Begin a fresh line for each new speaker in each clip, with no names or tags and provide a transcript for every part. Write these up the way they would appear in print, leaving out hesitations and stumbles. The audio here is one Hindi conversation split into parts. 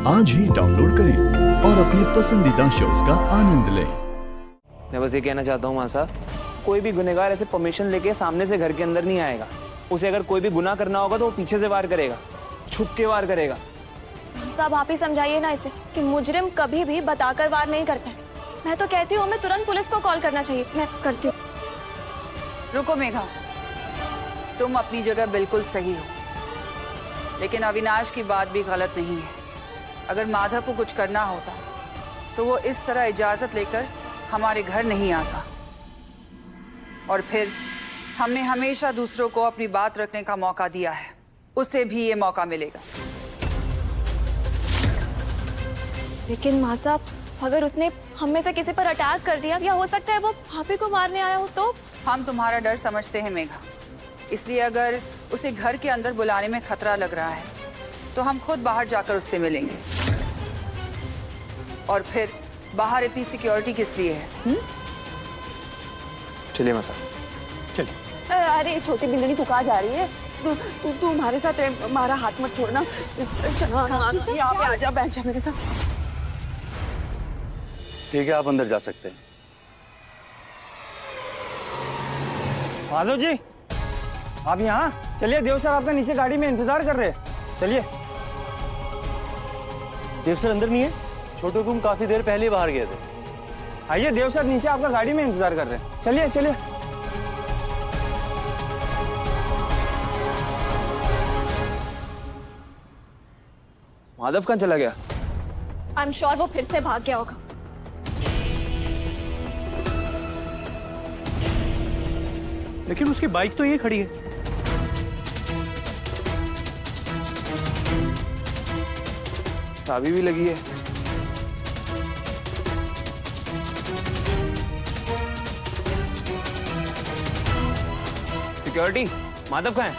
आज ही डाउनलोड करें और अपने पसंदीदा शोज का आनंद लें।
मैं बस ये कहना चाहता हूँ मां साहब, कोई भी गुनहगार ऐसे परमिशन लेके सामने से घर के अंदर नहीं आएगा। उसे अगर कोई भी गुनाह करना होगा तो वो पीछे से वार करेगा, छुप के वार करेगा।
साहब आप ही समझाइए ना इसे कि मुजरिम कभी भी बताकर वार नहीं करता है। मैं तो कहती हूँ हमें तुरंत पुलिस को कॉल करना चाहिए। मैं करती हूँ।
रुको मेघा, तुम अपनी जगह बिल्कुल सही हो, लेकिन अविनाश की बात भी गलत नहीं है। अगर माधव को कुछ करना होता तो वो इस तरह इजाजत लेकर हमारे घर नहीं आता, और फिर हमने हमेशा दूसरों को अपनी बात रखने का मौका दिया है, उसे भी ये मौका मिलेगा।
लेकिन माँ साहब, अगर उसने हम में से किसी पर अटैक कर दिया या हो सकता है वो भाभी को मारने आया हो तो?
हम तुम्हारा डर समझते हैं मेघा, इसलिए अगर उसे घर के अंदर बुलाने में खतरा लग रहा है तो हम खुद बाहर जाकर उससे मिलेंगे। और फिर बाहर इतनी सिक्योरिटी किस लिए है?
चलिए मां साहब, चलिए।
अरे छोटी बिल्ली तू कहाँ जा रही है? तू हमारे साथ है, हमारा हाथ मत छोड़ना। यहाँ पे आजा, बैठ जा मेरे साथ।
ठीक है, आप अंदर जा सकते हैं।
माधव जी, आप यहाँ चलिए। देव सर आपका नीचे गाड़ी में इंतजार कर रहे हैं, चलिए।
देव सर अंदर नहीं है? छोटू तुम काफी देर पहले ही बाहर गए थे।
आइए, देव सर नीचे आपका गाड़ी में इंतजार कर रहे हैं, चलिए चलिए।
माधव कहाँ चला गया?
आई एम श्योर वो फिर से भाग गया होगा।
लेकिन उसकी बाइक तो ये खड़ी है।
चाबी भी लगी है। सिक्योरिटी, माधव कहाँ है?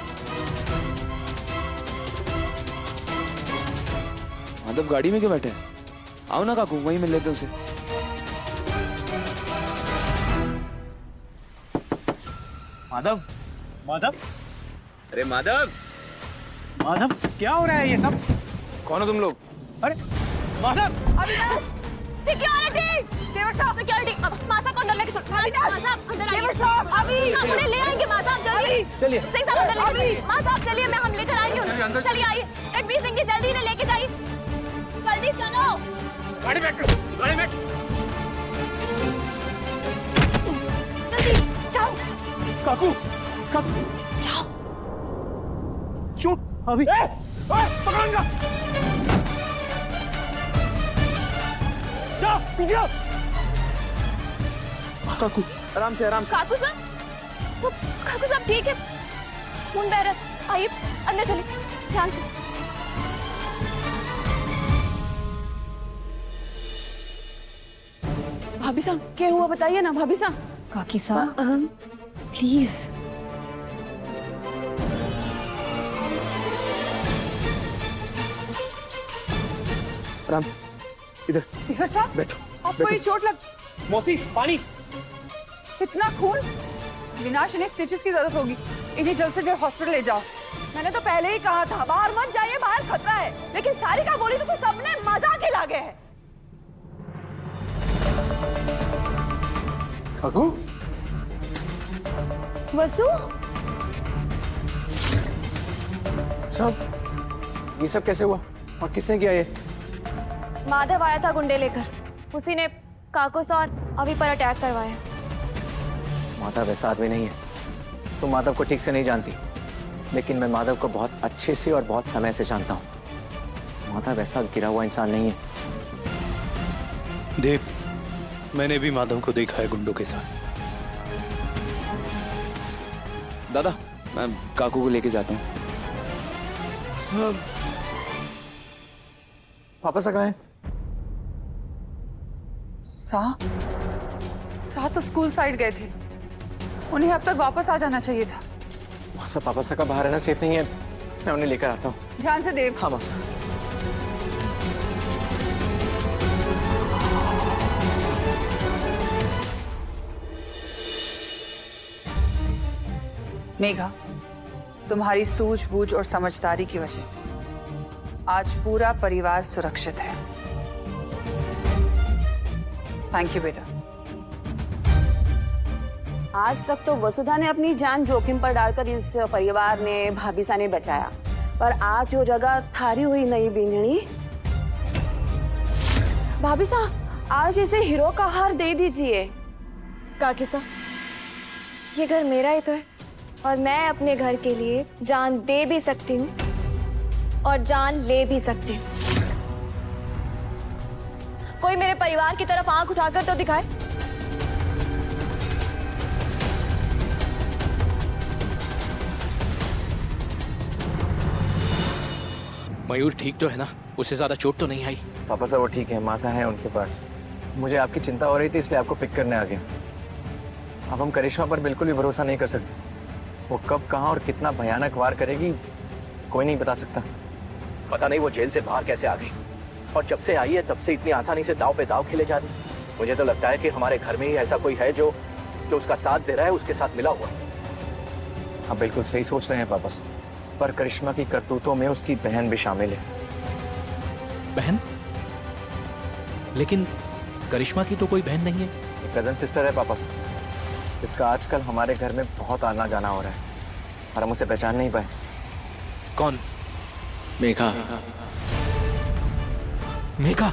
माधव गाड़ी में क्यों बैठे हैं? आओ ना काकू, वहीं मिल लेते उसे।
माधव, माधव,
अरे माधव,
माधव, क्या हो रहा है ये सब?
कौन हो तुम लोग?
अरे माधव!
सिक्योरिटी! देवर साहब, सिक्योरिटी! मासा को अंदर लेके चल। मासा अंदर आइए। देवर साहब, अभी हम उन्हें ले आएंगे। मासा आप जल्दी
चलिए।
सिंह साहब अंदर लेके। मासा आप चलिए, मैं हम लेकर आएंगे उन्हें। चलिए आइए, रणवीर सिंह जी जल्दी इन्हें लेके जाइए। जल्दी चलो।
गाड़ी में बैठ, गाड़ी में बैठ।
जल्दी जाओ।
काकू, काकू,
जाओ।
चुप अभी। पकड़ूंगा। जा, पीछे आओ।
काकू, आराम से, आराम से।
काकू साहब ठीक है? खून बह रहा है। आइए अंदर चलिए, ध्यान से।
भाभी साहब, क्या हुआ बताइए ना भाभी साहब।
काकी साहब, प्लीज।
आराम से, इधर
देवर साहब,
बैठो।
आपको ये चोट लग...
मौसी, पानी।
इतना खून? विनाश, इन्हें स्टिचेस की जरूरत होगी। इन्हें जल्द से जल्द हॉस्पिटल ले जाओ।
मैंने तो पहले ही कहा था बाहर मत जाइए, बाहर खतरा है, लेकिन सारिका बोली तो सबने मजाक ही लागे है।
काकू,
वसु,
साहब, ये सब कैसे हुआ और किसने किया ये?
माधव आया था गुंडे लेकर, उसी ने काकुस और अभी पर अटैक करवाया।
माधव वैसा आदमी नहीं है। तुम माधव को ठीक से नहीं जानती, लेकिन मैं माधव को बहुत अच्छे से और बहुत समय से जानता हूँ। माधव वैसा गिरा हुआ इंसान नहीं है।
देव, मैंने भी माधव को देखा है गुंडों के साथ।
दादा, मैं काकू को लेके जाता हूँ।
सब वापस आ गए।
सा तो स्कूल साइड गए थे, उन्हें अब तक वापस आ जाना चाहिए था।
मौसा, पापा सा का बाहर रहना सेफ नहीं है, मैं उन्हें लेकर आता हूँ।
ध्यान से देव।
हाँ मौसा।
मेघा, तुम्हारी सूझबूझ और समझदारी की वजह से आज पूरा परिवार सुरक्षित है। थैंक यू बेटा।
आज तक तो वसुधा ने अपनी जान जोखिम पर डालकर इस परिवार ने भाभी सा ने बचाया, पर आज जो जगह थारी हुई नई बींजनी, भाभी सा आज इसे हीरो का हार दे दीजिए।
काकी सा, ये घर मेरा ही तो है और मैं अपने घर के लिए जान दे भी सकती हूँ और जान ले भी सकती हूँ। कोई मेरे परिवार की तरफ आंख उठाकर तो दिखाए।
मयूर ठीक तो है ना? उसे ज्यादा चोट तो नहीं आई?
पापा साहब वो ठीक है, माता है उनके पास। मुझे आपकी चिंता हो रही थी इसलिए आपको पिक करने आ गया। अब हम करिश्मा पर बिल्कुल भी भरोसा नहीं कर सकते। वो कब, कहाँ और कितना भयानक वार करेगी कोई नहीं बता सकता।
पता नहीं वो जेल से बाहर कैसे आ गई, और जब से आई है तब से इतनी आसानी से दाव पे दाव खेले जा रही। मुझे तो लगता है कि हमारे घर में ही ऐसा कोई है जो उसका साथ दे रहा है, उसके साथ मिला हुआ है।
आप बिल्कुल सही सोच रहे हैं पापा साहब। इस पर करिश्मा की करतूतों में उसकी बहन भी शामिल है।
बहन? लेकिन करिश्मा की तो कोई बहन नहीं है।
एक कजन सिस्टर है पापा साहब, इसका आजकल हमारे घर में बहुत आना जाना हो रहा है और हम उसे पहचान नहीं पाए।
कौन? मेघा? मेघा?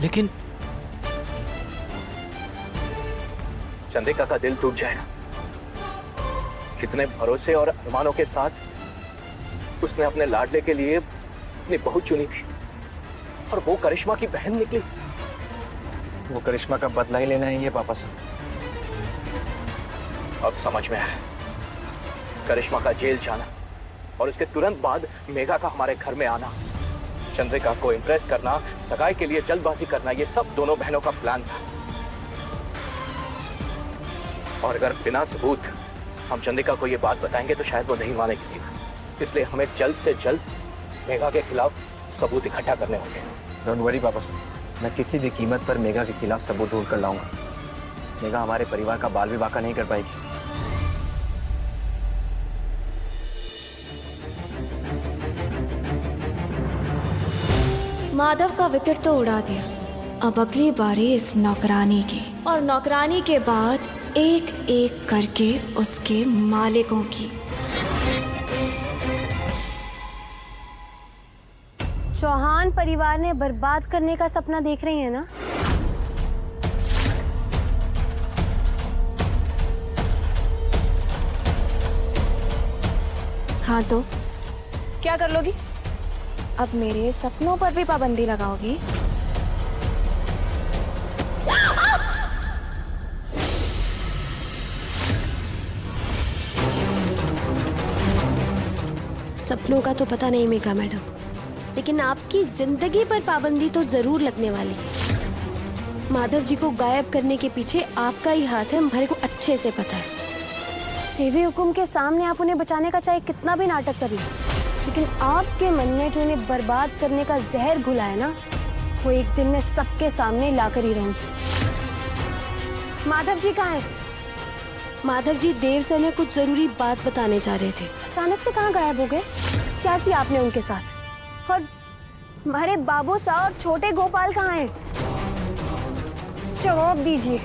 लेकिन
चंद्रिका का दिल टूट जाएगा। कितने भरोसे और अरमानों के साथ उसने अपने लाडले के लिए अपनी बहू चुनी थी, और वो करिश्मा की बहन निकली।
वो करिश्मा का बदला ही लेना है ये पापा साहब।
अब समझ में आया। करिश्मा का जेल जाना और उसके तुरंत बाद मेघा का हमारे घर में आना, चंद्रिका को इम्प्रेस करना, सगाई के लिए जल्दबाजी करना, ये सब दोनों बहनों का प्लान था। और अगर बिना सबूत हम चंद्रिका को ये बात बताएंगे तो शायद वो नहीं मानेगी। इसलिए हमें जल्द से जल्द मेघा के खिलाफ सबूत इकट्ठा करने होंगे।
डोंट वरी पापा साहब, मैं किसी भी कीमत पर मेघा के खिलाफ सबूत ढूंढ कर लाऊंगा। मेघा हमारे परिवार का बाल विवाह नहीं कर पाएगी।
माधव का विकेट तो उड़ा दिया, अब अगली बारी इस नौकरानी की, और नौकरानी के बाद एक एक करके उसके मालिकों की।
चौहान परिवार ने बर्बाद करने का सपना देख रही है ना?
हाँ तो क्या कर लोगी? अब मेरे सपनों पर भी पाबंदी लगाओगी?
सपनों का तो पता नहीं मेघा मैडम, लेकिन आपकी जिंदगी पर पाबंदी तो जरूर लगने वाली है। माधव जी को गायब करने के पीछे आपका ही हाथ है, हमारे को अच्छे से पता है। देवी हुकुम के सामने आप उन्हें बचाने का चाहे कितना भी नाटक कर लो, लेकिन आपके मन में जो उन्हें बर्बाद करने का जहर घुला है ना, वो एक दिन मैं सबके सामने लाकर ही रहूंगी। माधव जी कहाँ हैं? माधव जी देव से ने कुछ जरूरी बात बताने जा रहे थे, अचानक से कहाँ गायब हो गए? क्या किया आपने उनके साथ? और हमारे बाबू साहब और छोटे गोपाल कहाँ हैं? जवाब दीजिए।